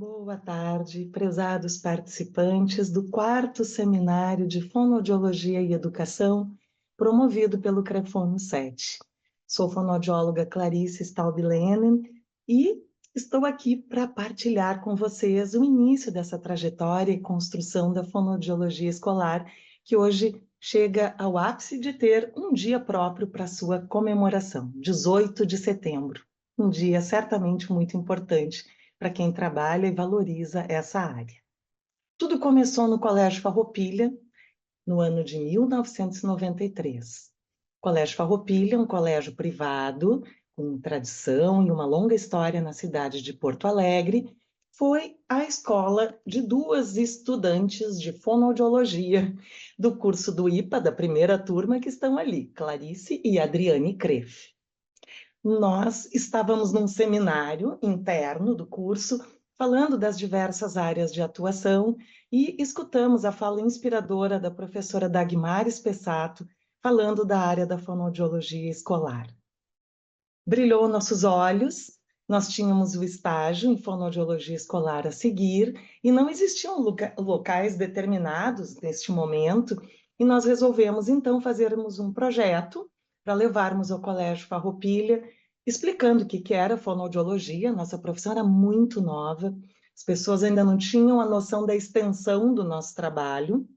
Boa tarde, prezados participantes do quarto seminário de Fonoaudiologia e Educação, promovido pelo Crefono 7. Sou fonoaudióloga Clarice Staub-Lenen e estou aqui para partilhar com vocês o início dessa trajetória e construção da fonoaudiologia escolar, que hoje chega ao ápice de ter um dia próprio para sua comemoração, 18 de setembro, um dia certamente muito importante para quem trabalha e valoriza essa área. Tudo começou no Colégio Farroupilha, no ano de 1993. O Colégio Farroupilha é um colégio privado, com tradição e uma longa história na cidade de Porto Alegre. Foi a escola de duas estudantes de fonoaudiologia do curso do IPA, da primeira turma, que estão ali, Clarice e Adriane Kreff. Nós estávamos num seminário interno do curso, falando das diversas áreas de atuação e escutamos a fala inspiradora da professora Dagmar Spessato, falando da área da fonoaudiologia escolar. Brilhou nossos olhos, nós tínhamos o estágio em fonoaudiologia escolar a seguir e não existiam locais determinados neste momento e nós resolvemos então fazermos um projeto para levarmos ao Colégio Farroupilha, explicando o que era fonoaudiologia. Nossa profissão era muito nova, as pessoas ainda não tinham a noção da extensão do nosso trabalho,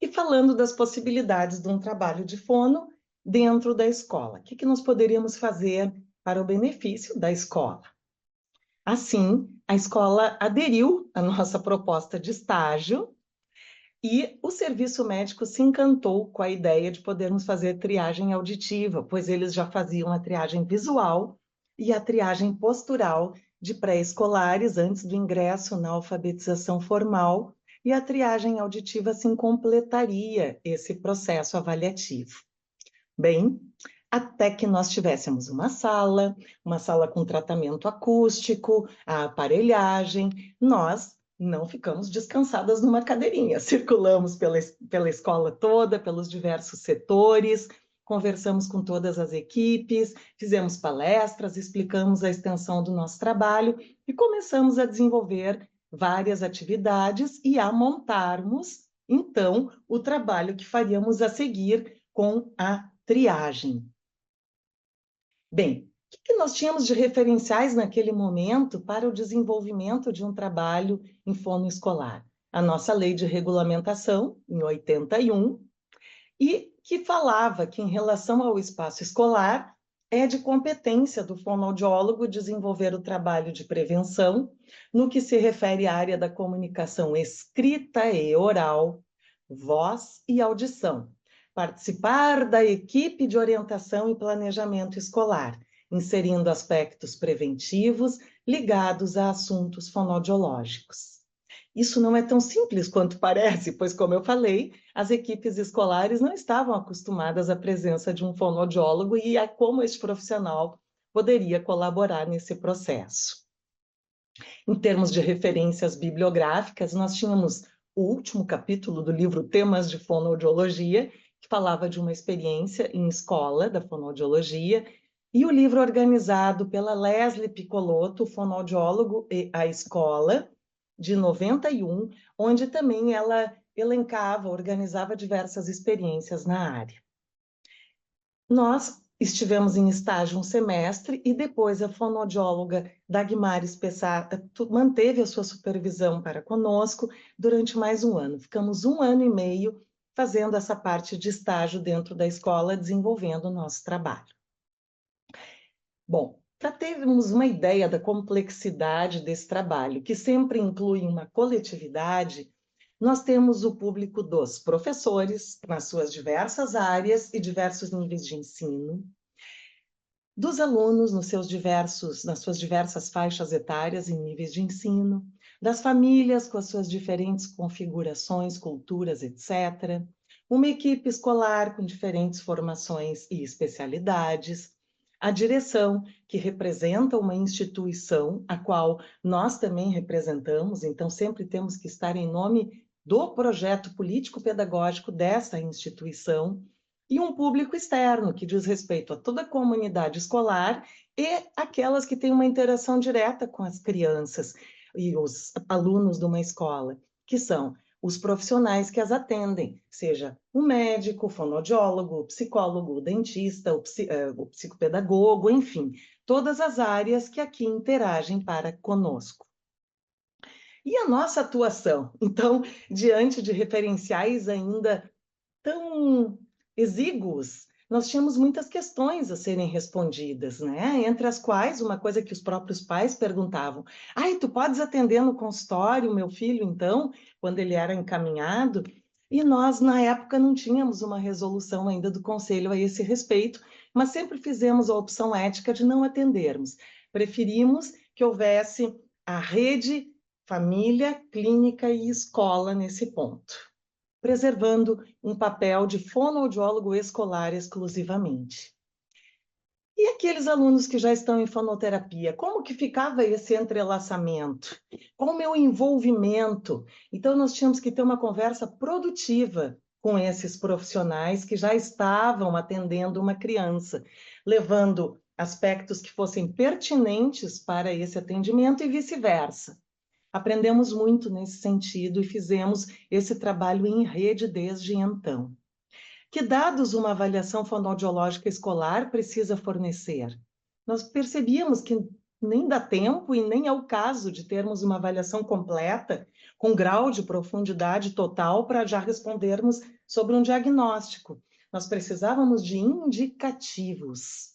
e falando das possibilidades de um trabalho de fono dentro da escola. O que nós poderíamos fazer para o benefício da escola? Assim, a escola aderiu à nossa proposta de estágio, e o serviço médico se encantou com a ideia de podermos fazer triagem auditiva, pois eles já faziam a triagem visual e a triagem postural de pré-escolares antes do ingresso na alfabetização formal, e a triagem auditiva assim completaria esse processo avaliativo. Bem, até que nós tivéssemos uma sala com tratamento acústico, a aparelhagem, nós não ficamos descansadas numa cadeirinha, circulamos pela escola toda, pelos diversos setores, conversamos com todas as equipes, fizemos palestras, explicamos a extensão do nosso trabalho e começamos a desenvolver várias atividades e a montarmos, então, o trabalho que faríamos a seguir com a triagem. Bem, o que nós tínhamos de referenciais naquele momento para o desenvolvimento de um trabalho em fono escolar? A nossa lei de regulamentação, em 81, e que falava que, em relação ao espaço escolar, é de competência do fonoaudiólogo desenvolver o trabalho de prevenção no que se refere à área da comunicação escrita e oral, voz e audição. Participar da equipe de orientação e planejamento escolar, inserindo aspectos preventivos ligados a assuntos fonoaudiológicos. Isso não é tão simples quanto parece, pois, como eu falei, as equipes escolares não estavam acostumadas à presença de um fonoaudiólogo e a como este profissional poderia colaborar nesse processo. Em termos de referências bibliográficas, nós tínhamos o último capítulo do livro Temas de Fonoaudiologia, que falava de uma experiência em escola da fonoaudiologia, e o livro organizado pela Leslie Piccolotto, Fonoaudiólogo e a Escola, de 91, onde também ela elencava, organizava diversas experiências na área. Nós estivemos em estágio um semestre e depois a fonoaudióloga Dagmar Spessato manteve a sua supervisão para conosco durante mais um ano. Ficamos 1 ano e meio fazendo essa parte de estágio dentro da escola, desenvolvendo o nosso trabalho. Bom, para termos uma ideia da complexidade desse trabalho, que sempre inclui uma coletividade, nós temos o público dos professores, nas suas diversas áreas e diversos níveis de ensino, dos alunos nas suas diversas faixas etárias e níveis de ensino, das famílias com as suas diferentes configurações, culturas, etc., uma equipe escolar com diferentes formações e especialidades, a direção, que representa uma instituição, a qual nós também representamos, então sempre temos que estar em nome do projeto político-pedagógico dessa instituição, e um público externo, que diz respeito a toda a comunidade escolar e aquelas que têm uma interação direta com as crianças, e os alunos de uma escola, que são os profissionais que as atendem, seja o médico, o fonoaudiólogo, o psicólogo, o dentista, o psicopedagogo, enfim, todas as áreas que aqui interagem para conosco. E a nossa atuação? Então, diante de referenciais ainda tão exíguos, nós tínhamos muitas questões a serem respondidas, né? Entre as quais, uma coisa que os próprios pais perguntavam: ai, tu podes atender no consultório, meu filho, então, quando ele era encaminhado? E nós, na época, não tínhamos uma resolução ainda do conselho a esse respeito, mas sempre fizemos a opção ética de não atendermos. Preferimos que houvesse a rede, família, clínica e escola nesse ponto, preservando um papel de fonoaudiólogo escolar exclusivamente. E aqueles alunos que já estão em fonoterapia, como que ficava esse entrelaçamento? Qual o meu envolvimento? Então, nós tínhamos que ter uma conversa produtiva com esses profissionais que já estavam atendendo uma criança, levando aspectos que fossem pertinentes para esse atendimento e vice-versa. Aprendemos muito nesse sentido e fizemos esse trabalho em rede desde então. Que dados uma avaliação fonoaudiológica escolar precisa fornecer? Nós percebíamos que nem dá tempo e nem é o caso de termos uma avaliação completa, com grau de profundidade total, para já respondermos sobre um diagnóstico. Nós precisávamos de indicativos.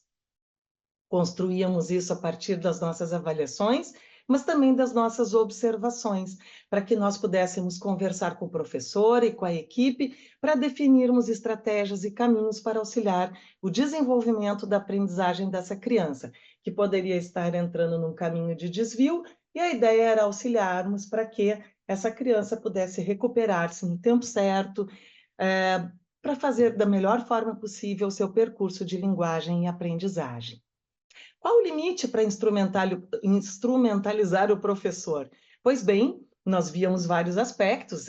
Construíamos isso a partir das nossas avaliações, mas também das nossas observações, para que nós pudéssemos conversar com o professor e com a equipe para definirmos estratégias e caminhos para auxiliar o desenvolvimento da aprendizagem dessa criança, que poderia estar entrando num caminho de desvio, e a ideia era auxiliarmos para que essa criança pudesse recuperar-se no tempo certo, para fazer da melhor forma possível o seu percurso de linguagem e aprendizagem. Qual o limite para instrumentalizar o professor? Pois bem, nós víamos vários aspectos,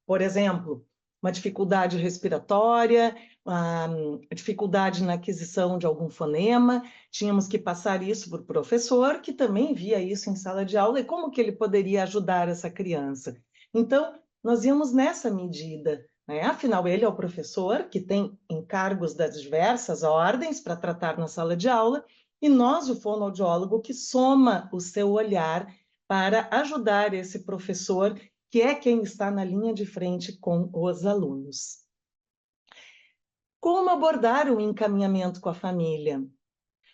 por exemplo, uma dificuldade respiratória, uma dificuldade na aquisição de algum fonema, tínhamos que passar isso para o professor, que também via isso em sala de aula, e como que ele poderia ajudar essa criança? Então, nós íamos nessa medida, né? Afinal, ele é o professor que tem encargos das diversas ordens para tratar na sala de aula, e nós, o fonoaudiólogo, que soma o seu olhar para ajudar esse professor, que é quem está na linha de frente com os alunos. Como abordar o encaminhamento com a família?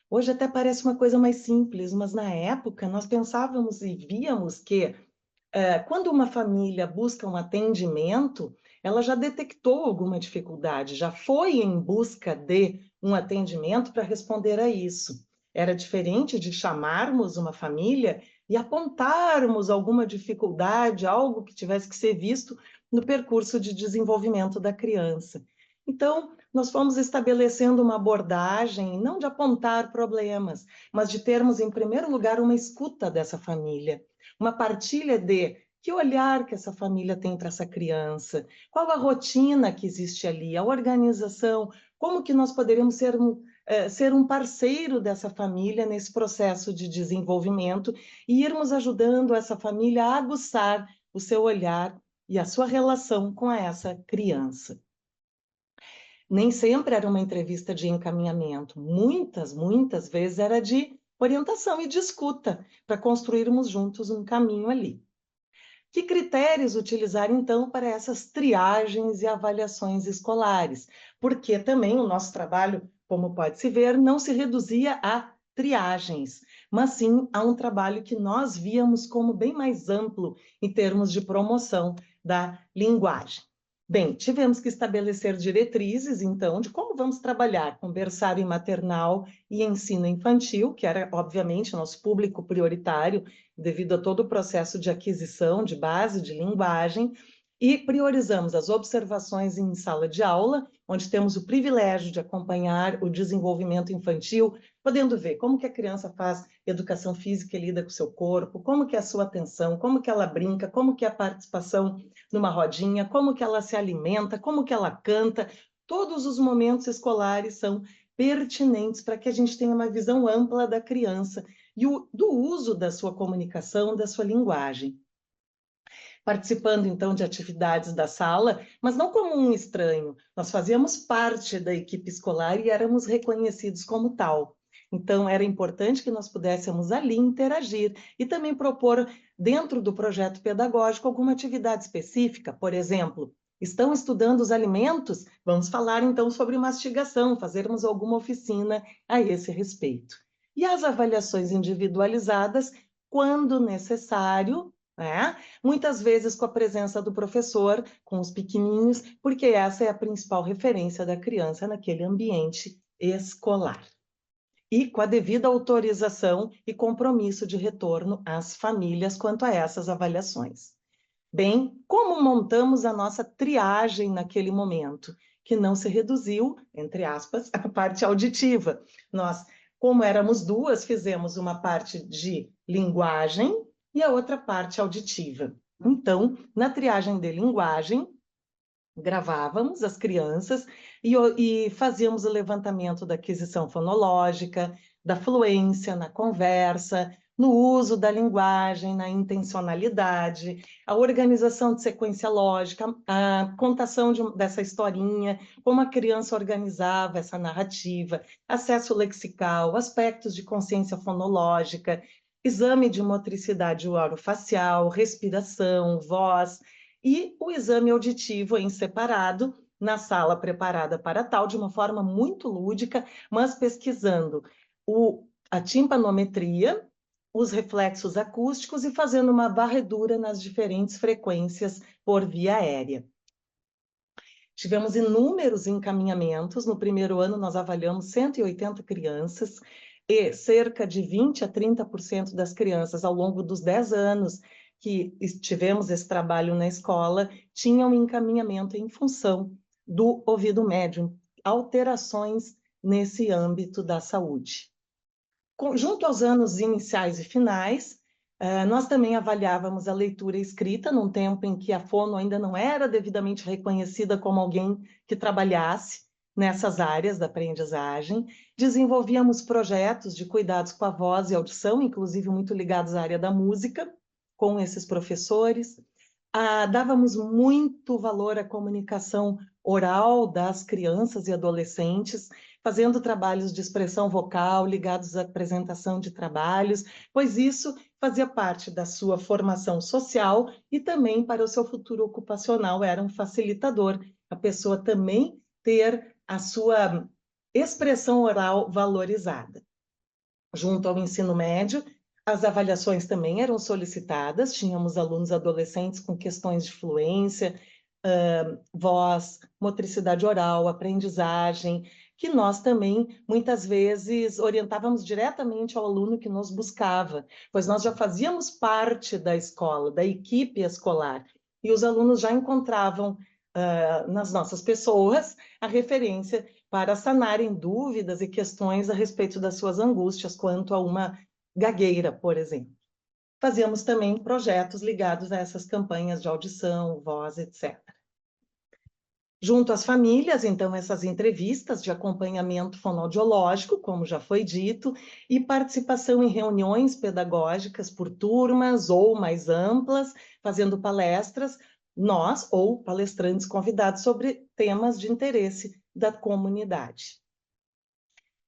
Hoje até parece uma coisa mais simples, mas na época nós pensávamos e víamos que quando uma família busca um atendimento, ela já detectou alguma dificuldade, já foi em busca de um atendimento para responder a isso. Era diferente de chamarmos uma família e apontarmos alguma dificuldade, algo que tivesse que ser visto no percurso de desenvolvimento da criança. Então, nós fomos estabelecendo uma abordagem, não de apontar problemas, mas de termos, em primeiro lugar, uma escuta dessa família, uma partilha de que olhar que essa família tem para essa criança, qual a rotina que existe ali, a organização, como que nós poderíamos ser um parceiro dessa família nesse processo de desenvolvimento e irmos ajudando essa família a aguçar o seu olhar e a sua relação com essa criança. Nem sempre era uma entrevista de encaminhamento, muitas vezes era de orientação e de escuta, para construirmos juntos um caminho ali. Que critérios utilizar, então, para essas triagens e avaliações escolares? Porque também o nosso trabalho, como pode-se ver, não se reduzia a triagens, mas sim a um trabalho que nós víamos como bem mais amplo em termos de promoção da linguagem. Bem, tivemos que estabelecer diretrizes, então, de como vamos trabalhar com berçário maternal e ensino infantil, que era, obviamente, nosso público prioritário, devido a todo o processo de aquisição de base de linguagem, e priorizamos as observações em sala de aula, onde temos o privilégio de acompanhar o desenvolvimento infantil, podendo ver como que a criança faz educação física e lida com o seu corpo, como que é a sua atenção, como que ela brinca, como que é a participação numa rodinha, como que ela se alimenta, como que ela canta. Todos os momentos escolares são pertinentes para que a gente tenha uma visão ampla da criança e do uso da sua comunicação, da sua linguagem. Participando, então, de atividades da sala, mas não como um estranho. Nós fazíamos parte da equipe escolar e éramos reconhecidos como tal. Então, era importante que nós pudéssemos ali interagir e também propor, dentro do projeto pedagógico, alguma atividade específica. Por exemplo, estão estudando os alimentos? Vamos falar, então, sobre mastigação, fazermos alguma oficina a esse respeito. E as avaliações individualizadas, quando necessário, né? Muitas vezes com a presença do professor, com os pequenininhos, porque essa é a principal referência da criança naquele ambiente escolar. E com a devida autorização e compromisso de retorno às famílias quanto a essas avaliações. Bem, como montamos a nossa triagem naquele momento, que não se reduziu, entre aspas, à parte auditiva. Nós, como éramos duas, fizemos uma parte de linguagem e a outra parte auditiva. Então, na triagem de linguagem, gravávamos as crianças e fazíamos o levantamento da aquisição fonológica, da fluência na conversa, no uso da linguagem, na intencionalidade, a organização de sequência lógica, a contação dessa historinha, como a criança organizava essa narrativa, acesso lexical, aspectos de consciência fonológica, exame de motricidade orofacial, respiração, voz, e o exame auditivo em separado, na sala preparada para tal, de uma forma muito lúdica, mas pesquisando a timpanometria, os reflexos acústicos e fazendo uma varredura nas diferentes frequências por via aérea. Tivemos inúmeros encaminhamentos. No primeiro ano, nós avaliamos 180 crianças e cerca de 20% a 30% das crianças, ao longo dos 10 anos que tivemos esse trabalho na escola, tinham encaminhamento em função do ouvido médio, alterações nesse âmbito da saúde. Junto aos anos iniciais e finais, nós também avaliávamos a leitura escrita, num tempo em que a fono ainda não era devidamente reconhecida como alguém que trabalhasse nessas áreas da aprendizagem. Desenvolvíamos projetos de cuidados com a voz e audição, inclusive muito ligados à área da música, com esses professores. Dávamos muito valor à comunicação oral das crianças e adolescentes, fazendo trabalhos de expressão vocal ligados à apresentação de trabalhos, pois isso fazia parte da sua formação social e também para o seu futuro ocupacional era um facilitador, a pessoa também ter a sua expressão oral valorizada. Junto ao ensino médio, as avaliações também eram solicitadas, tínhamos alunos adolescentes com questões de fluência, voz, motricidade oral, aprendizagem, que nós também, muitas vezes, orientávamos diretamente ao aluno que nos buscava, pois nós já fazíamos parte da escola, da equipe escolar, e os alunos já encontravam nas nossas pessoas a referência para sanarem dúvidas e questões a respeito das suas angústias quanto a uma gagueira, por exemplo. Fazíamos também projetos ligados a essas campanhas de audição, voz, etc. Junto às famílias, então, essas entrevistas de acompanhamento fonoaudiológico, como já foi dito, e participação em reuniões pedagógicas por turmas ou mais amplas, fazendo palestras, nós ou palestrantes convidados sobre temas de interesse da comunidade.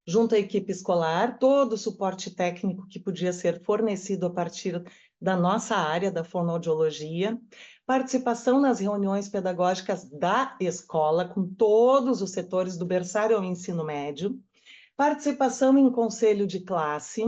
Junto à equipe escolar, todo o suporte técnico que podia ser fornecido a partir da nossa área da fonoaudiologia, participação nas reuniões pedagógicas da escola, com todos os setores do berçário ao ensino médio, participação em conselho de classe,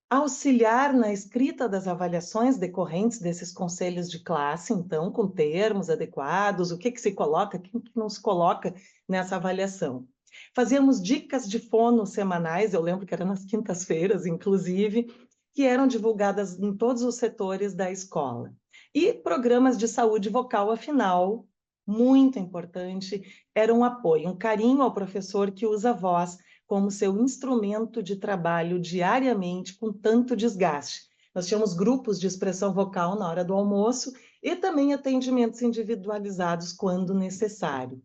auxiliar na escrita das avaliações decorrentes desses conselhos de classe, então, com termos adequados, o que se coloca, o que não se coloca nessa avaliação. Fazíamos dicas de fono semanais, eu lembro que era nas quintas-feiras, inclusive, que eram divulgadas em todos os setores da escola. E programas de saúde vocal, afinal, muito importante, era um apoio, um carinho ao professor que usa a voz como seu instrumento de trabalho diariamente, com tanto desgaste. Nós tínhamos grupos de expressão vocal na hora do almoço e também atendimentos individualizados quando necessário.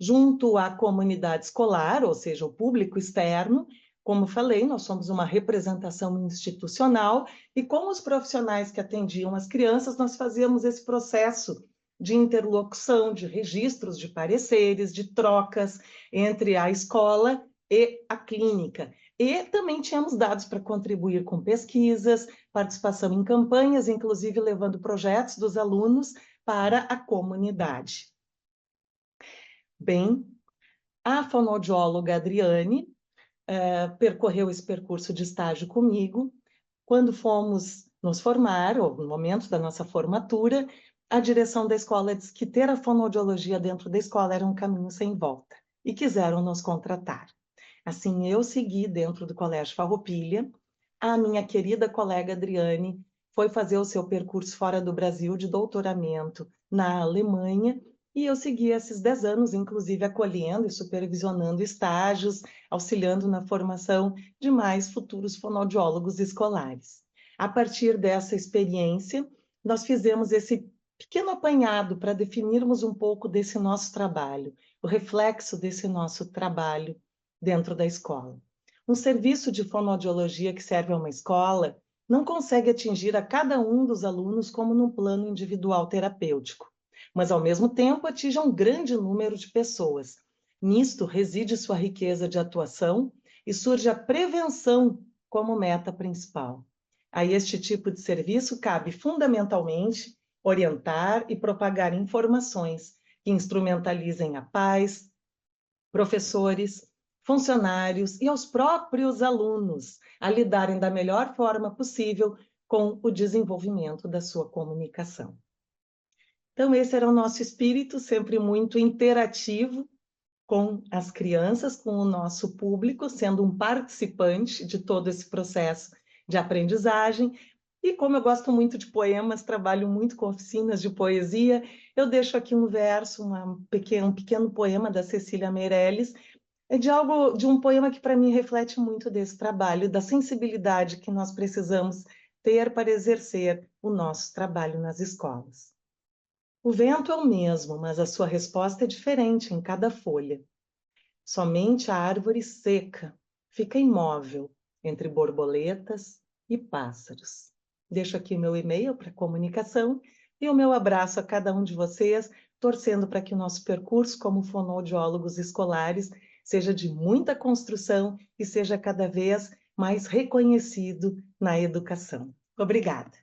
junto à comunidade escolar, ou seja, o público externo. Como falei, nós somos uma representação institucional e com os profissionais que atendiam as crianças, nós fazíamos esse processo de interlocução, de registros de pareceres, de trocas entre a escola e a clínica. E também tínhamos dados para contribuir com pesquisas, participação em campanhas, inclusive levando projetos dos alunos para a comunidade. Bem, a fonoaudióloga Adriane percorreu esse percurso de estágio comigo. Quando fomos nos formar, ou no momento da nossa formatura, a direção da escola disse que ter a fonoaudiologia dentro da escola era um caminho sem volta, e quiseram nos contratar. Assim, eu segui dentro do Colégio Farroupilha. A minha querida colega Adriane foi fazer o seu percurso fora do Brasil de doutoramento na Alemanha, e eu segui esses 10 anos, inclusive acolhendo e supervisionando estágios, auxiliando na formação de mais futuros fonoaudiólogos escolares. A partir dessa experiência, nós fizemos esse pequeno apanhado para definirmos um pouco desse nosso trabalho, o reflexo desse nosso trabalho dentro da escola. Um serviço de fonoaudiologia que serve a uma escola não consegue atingir a cada um dos alunos como num plano individual terapêutico, mas ao mesmo tempo atinge um grande número de pessoas. Nisto reside sua riqueza de atuação e surge a prevenção como meta principal. A este tipo de serviço cabe fundamentalmente orientar e propagar informações que instrumentalizem a pais, professores, funcionários e aos próprios alunos a lidarem da melhor forma possível com o desenvolvimento da sua comunicação. Então, esse era o nosso espírito, sempre muito interativo com as crianças, com o nosso público, sendo um participante de todo esse processo de aprendizagem. E como eu gosto muito de poemas, trabalho muito com oficinas de poesia, eu deixo aqui um verso, um pequeno poema da Cecília Meirelles, de um poema que para mim reflete muito desse trabalho, da sensibilidade que nós precisamos ter para exercer o nosso trabalho nas escolas. O vento é o mesmo, mas a sua resposta é diferente em cada folha. Somente a árvore seca fica imóvel entre borboletas e pássaros. Deixo aqui meu e-mail para comunicação e o meu abraço a cada um de vocês, torcendo para que o nosso percurso como fonoaudiólogos escolares seja de muita construção e seja cada vez mais reconhecido na educação. Obrigada.